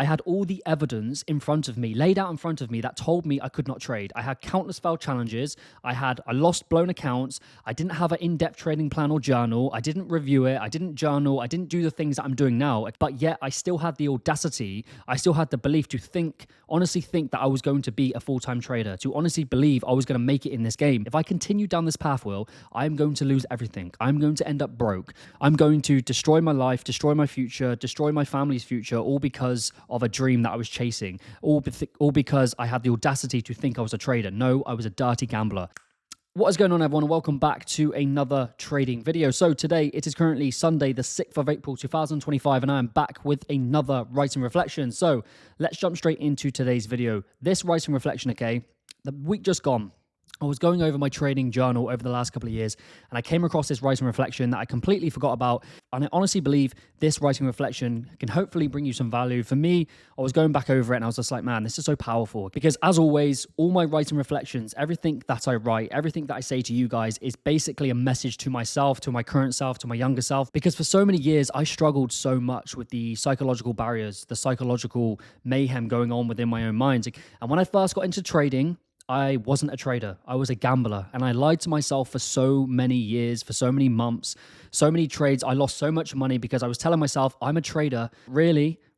I had all the evidence in front of me, laid out in front of me, that told me I could not trade. I had countless failed challenges. I lost blown accounts. I didn't have an in-depth trading plan or journal. I didn't review it. I didn't journal. I didn't do the things that I'm doing now. But yet I still had the audacity. I still had the belief to honestly think that I was going to be a full-time trader, to honestly believe I was going to make it in this game. If I continue down this path, Will, I'm going to lose everything. I'm going to end up broke. I'm going to destroy my life, destroy my future, destroy my family's future, all because of a dream that I was chasing, all because I had the audacity to think I was a trader. No, I was a dirty gambler. What is going on, everyone, and welcome back to another trading video. So today, it is currently Sunday, the 6th of April, 2025, and I am back with another writing reflection. So let's jump straight into today's video. This writing reflection, okay, the week just gone, I was going over my trading journal over the last couple of years, and I came across this writing reflection that I completely forgot about. And I honestly believe this writing reflection can hopefully bring you some value. For me, I was going back over it and I was just like, man, this is so powerful. Because as always, all my writing reflections, everything that I write, everything that I say to you guys is basically a message to myself, to my current self, to my younger self. Because for so many years, I struggled so much with the psychological barriers, the psychological mayhem going on within my own mind. And when I first got into trading, I wasn't a trader. I was a gambler, and I lied to myself for so many years, for so many months, so many trades. I lost so much money because I was telling myself I'm a trader.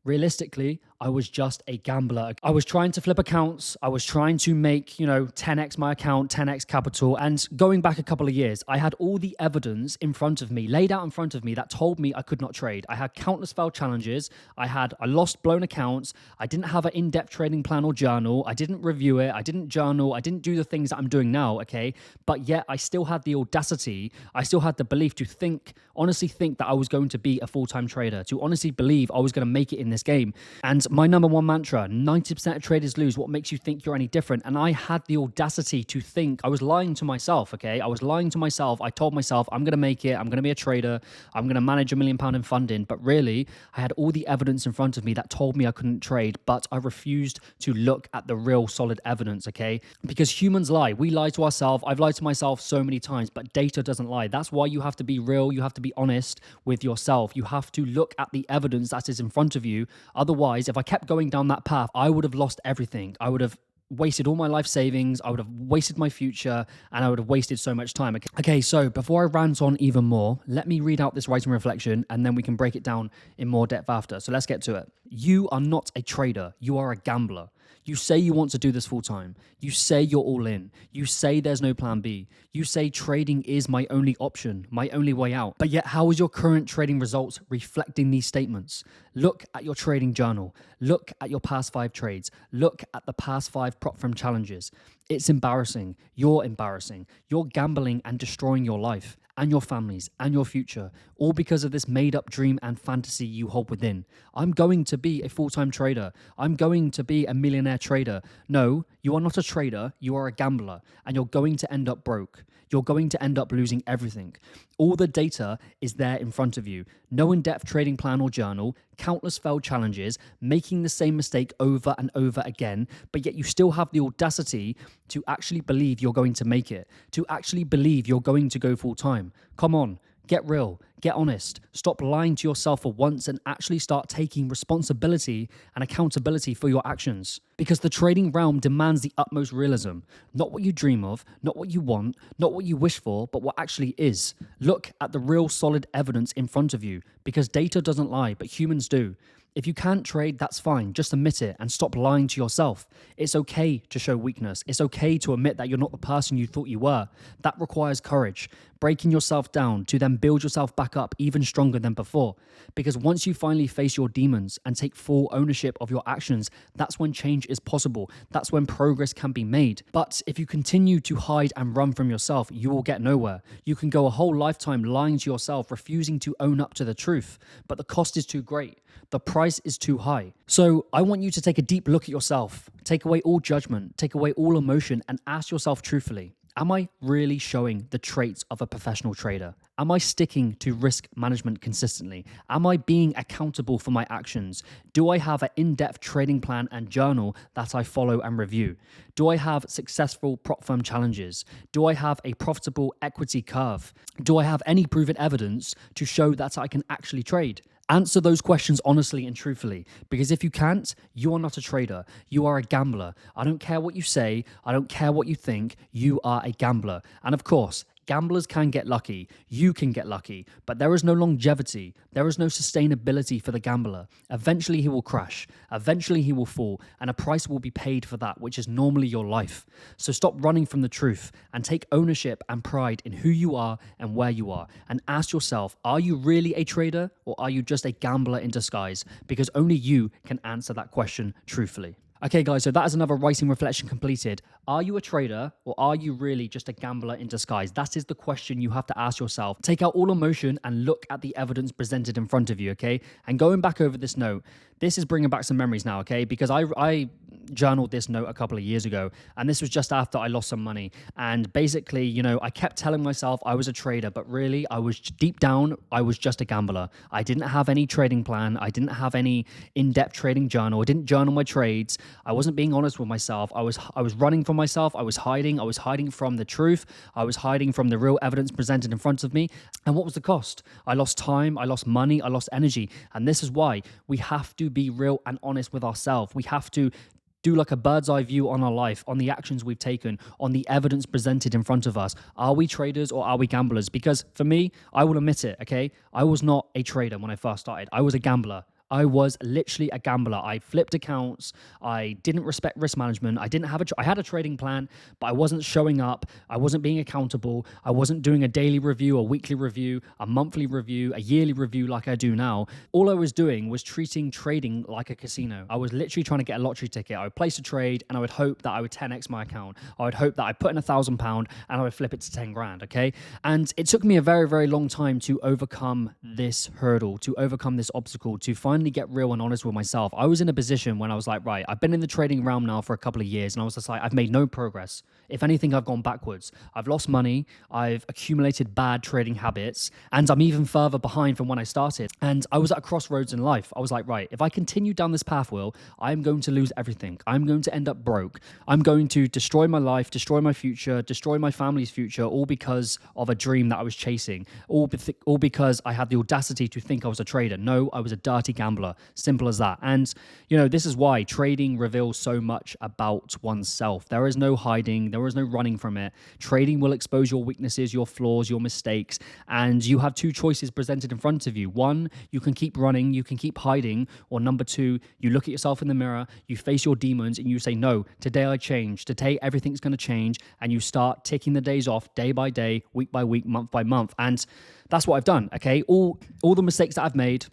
Realistically, I was just a gambler. I was trying to flip accounts. I was trying to make, 10x my account, 10x capital. And going back a couple of years, I had all the evidence in front of me, laid out in front of me, that told me I could not trade. I had countless failed challenges. I lost blown accounts. I didn't have an in-depth trading plan or journal. I didn't review it. I didn't journal. I didn't do the things that I'm doing now, okay? But yet I still had the audacity. I still had the belief to honestly think that I was going to be a full-time trader, to honestly believe I was going to make it in this game. And my number one mantra, 90% of traders lose. What makes you think you're any different? And I had the audacity to think, I was lying to myself, okay? I was lying to myself. I told myself, I'm going to make it. I'm going to be a trader. I'm going to manage £1 million in funding. But really, I had all the evidence in front of me that told me I couldn't trade, but I refused to look at the real solid evidence, okay? Because humans lie. We lie to ourselves. I've lied to myself so many times, but data doesn't lie. That's why you have to be real. You have to be honest with yourself. You have to look at the evidence that is in front of you. Otherwise, if I kept going down that path, I would have lost everything. I would have wasted all my life savings, I would have wasted my future, and I would have wasted so much time. Okay, so before I rant on even more, let me read out this writing reflection and then we can break it down in more depth after. So let's get to it. You are not a trader, you are a gambler. You say you want to do this full time. You say you're all in. You say there's no plan B. You say trading is my only option, my only way out. But yet, how is your current trading results reflecting these statements? Look at your trading journal. Look at your past 5 trades. Look at the past 5 prop firm challenges. It's embarrassing. You're embarrassing. You're gambling and destroying your life and your families and your future, all because of this made-up dream and fantasy you hold within. I'm going to be a full-time trader. I'm going to be a millionaire trader. No, you are not a trader, you are a gambler, and you're going to end up broke. You're going to end up losing everything. All the data is there in front of you. No in-depth trading plan or journal, countless failed challenges, making the same mistake over and over again, but yet you still have the audacity to actually believe you're going to make it, to actually believe you're going to go full-time. Come on. Get real, get honest, stop lying to yourself for once and actually start taking responsibility and accountability for your actions. Because the trading realm demands the utmost realism. Not what you dream of, not what you want, not what you wish for, but what actually is. Look at the real solid evidence in front of you, because data doesn't lie, but humans do. If you can't trade, that's fine. Just admit it and stop lying to yourself. It's okay to show weakness. It's okay to admit that you're not the person you thought you were. That requires courage, breaking yourself down to then build yourself back up even stronger than before. Because once you finally face your demons and take full ownership of your actions, that's when change is possible. That's when progress can be made. But if you continue to hide and run from yourself, you will get nowhere. You can go a whole lifetime lying to yourself, refusing to own up to the truth, but the cost is too great. The price is too high. So I want you to take a deep look at yourself, take away all judgment, take away all emotion, and ask yourself truthfully, am I really showing the traits of a professional trader? Am I sticking to risk management consistently? Am I being accountable for my actions? Do I have an in-depth trading plan and journal that I follow and review? Do I have successful prop firm challenges? Do I have a profitable equity curve? Do I have any proven evidence to show that I can actually trade? Answer those questions honestly and truthfully, because if you can't, you are not a trader. You are a gambler. I don't care what you say. I don't care what you think. You are a gambler. And of course, gamblers can get lucky. You can get lucky, but there is no longevity. There is no sustainability for the gambler. Eventually, he will crash. Eventually, he will fall, and a price will be paid for that, which is normally your life. So stop running from the truth and take ownership and pride in who you are and where you are. And ask yourself, are you really a trader or are you just a gambler in disguise? Because only you can answer that question truthfully. Okay, guys, so that is another writing reflection completed. Are you a trader or are you really just a gambler in disguise? That is the question you have to ask yourself. Take out all emotion and look at the evidence presented in front of you, okay? And going back over this note, this is bringing back some memories now, okay? Because I journaled this note a couple of years ago, and this was just after I lost some money. And basically, you know, I kept telling myself I was a trader, but really, I was deep down, I was just a gambler. I didn't have any trading plan. I didn't have any in-depth trading journal. I didn't journal my trades. I wasn't being honest with myself. I was running from myself. I was hiding from the truth. I was hiding from the real evidence presented in front of me. And what was the cost? I lost time, I lost money, I lost energy. And this is why we have to be real and honest with ourselves. We have to do like a bird's eye view on our life, on the actions we've taken, on the evidence presented in front of us. Are we traders or are we gamblers? Because for me, I will admit it, okay? I was not a trader when I first started. I was a gambler. I was literally a gambler. I flipped accounts. I didn't respect risk management. I had a trading plan, but I wasn't showing up. I wasn't being accountable. I wasn't doing a daily review, a weekly review, a monthly review, a yearly review like I do now. All I was doing was treating trading like a casino. I was literally trying to get a lottery ticket. I would place a trade and I would hope that I would 10x my account. I would hope that I put in £1,000 and I would flip it to 10 grand, okay? And it took me a very, very long time to overcome this hurdle, to overcome this obstacle, to finally get real and honest with myself. I was in a position when I was like, right, I've been in the trading realm now for a couple of years, and I was just like, I've made no progress. If anything, I've gone backwards. I've lost money, I've accumulated bad trading habits, and I'm even further behind from when I started. And I was at a crossroads in life. I was like, right, if I continue down this path, Will, I'm going to lose everything. I'm going to end up broke. I'm going to destroy my life, destroy my future, destroy my family's future, all because of a dream that I was chasing, all because I had the audacity to think I was a trader. No, I was a dirty gambler. Simple as that. And, you know, this is why trading reveals so much about oneself. There is no hiding. There is no running from it. Trading will expose your weaknesses, your flaws, your mistakes. And you have two choices presented in front of you. One, you can keep running, you can keep hiding. Or number two, you look at yourself in the mirror, you face your demons and you say, no, today I change. Today, everything's going to change. And you start ticking the days off day by day, week by week, month by month. And that's what I've done. Okay. All the mistakes that I've made,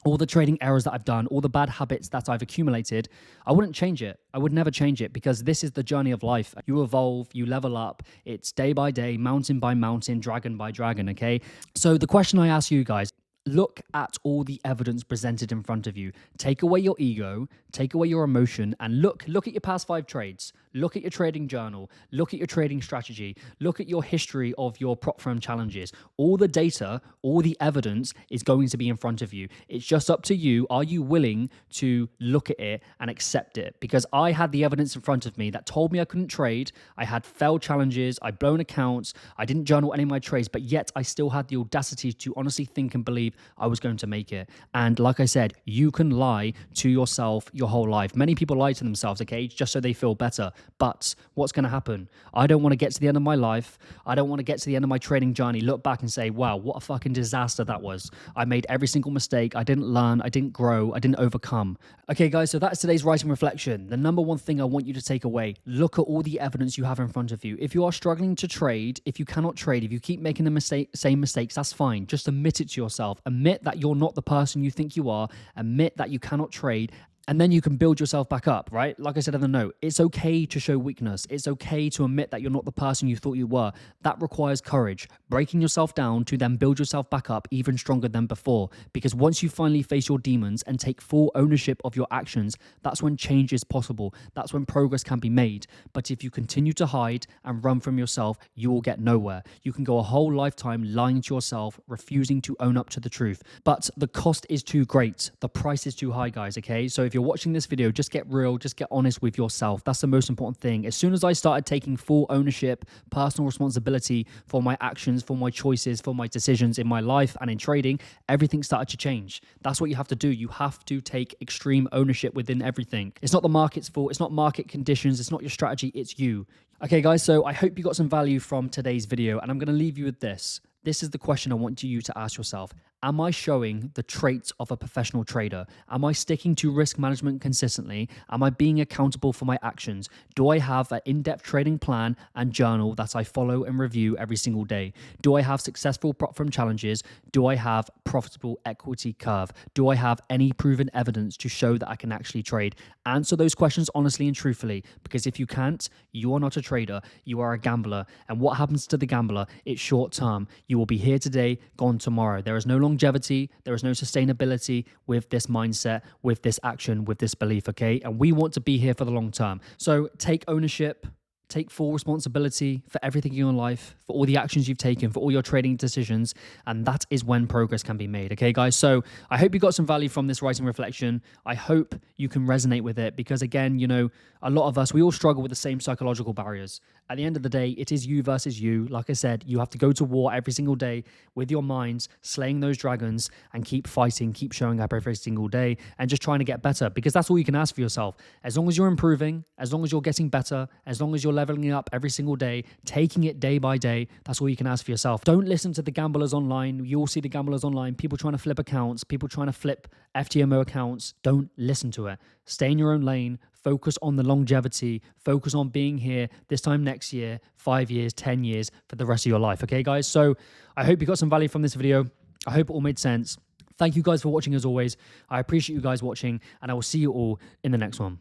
all the trading errors that I've done, all the bad habits that I've accumulated, I wouldn't change it. I would never change it, because this is the journey of life. You evolve, you level up. It's day by day, mountain by mountain, dragon by dragon, okay? So the question I ask you guys, look at all the evidence presented in front of you. Take away your ego, take away your emotion, and look at your past 5 trades. Look at your trading journal. Look at your trading strategy. Look at your history of your prop firm challenges. All the data, all the evidence is going to be in front of you. It's just up to you. Are you willing to look at it and accept it? Because I had the evidence in front of me that told me I couldn't trade. I had failed challenges. I'd blown accounts. I didn't journal any of my trades, but yet I still had the audacity to honestly think and believe I was going to make it. And like I said, you can lie to yourself your whole life. Many people lie to themselves, okay, just so they feel better. But what's going to happen? I don't want to get to the end of my life. I don't want to get to the end of my trading journey, look back and say, wow, what a fucking disaster that was. I made every single mistake. I didn't learn. I didn't grow. I didn't overcome. Okay, guys, so that's today's writing reflection. The number one thing I want you to take away, look at all the evidence you have in front of you. If you are struggling to trade, if you cannot trade, if you keep making the same mistakes, that's fine. Just admit it to yourself. Admit that you're not the person you think you are. Admit that you cannot trade. And then you can build yourself back up, right? Like I said in the note, it's okay to show weakness. It's okay to admit that you're not the person you thought you were. That requires courage, breaking yourself down to then build yourself back up even stronger than before. Because once you finally face your demons and take full ownership of your actions, that's when change is possible. That's when progress can be made. But if you continue to hide and run from yourself, you will get nowhere. You can go a whole lifetime lying to yourself, refusing to own up to the truth. But the cost is too great. The price is too high, guys, okay? So if you're you're watching this video, just get real, just get honest with yourself. That's the most important thing. As soon as I started taking full ownership, personal responsibility for my actions, for my choices, for my decisions in my life and in trading, everything started to change. That's what you have to do. You have to take extreme ownership within everything. It's not the market's fault. It's not market conditions. It's not your strategy. It's you. Okay, guys, so I hope you got some value from today's video, and I'm going to leave you with this. This is the question I want you to ask yourself. Am I showing the traits of a professional trader? Am I sticking to risk management consistently? Am I being accountable for my actions? Do I have an in-depth trading plan and journal that I follow and review every single day? Do I have successful prop firm challenges? Do I have profitable equity curve? Do I have any proven evidence to show that I can actually trade? Answer those questions honestly and truthfully, because if you can't, you are not a trader, you are a gambler. And what happens to the gambler? It's short term. You will be here today, gone tomorrow. There is no longevity, there is no sustainability with this mindset, with this action, with this belief, okay? And we want to be here for the long term. So take ownership, take full responsibility for everything in your life, for all the actions you've taken, for all your trading decisions, and that is when progress can be made, okay, guys? So I hope you got some value from this writing reflection. I hope you can resonate with it because, again, you know, a lot of us, we all struggle with the same psychological barriers. At the end of the day, it is you versus you. Like I said, you have to go to war every single day with your minds, slaying those dragons, and keep fighting, keep showing up every single day, and just trying to get better, because that's all you can ask for yourself. As long as you're improving, as long as you're getting better, as long as you're leveling up every single day, taking it day by day, that's all you can ask for yourself. Don't listen to the gamblers online. You all see the gamblers online, people trying to flip accounts, people trying to flip FTMO accounts. Don't listen to it. Stay in your own lane. Focus on the longevity. Focus on being here this time next year, 5 years, 10 years, for the rest of your life. Okay, guys? So I hope you got some value from this video. I hope it all made sense. Thank you guys for watching as always. I appreciate you guys watching, and I will see you all in the next one.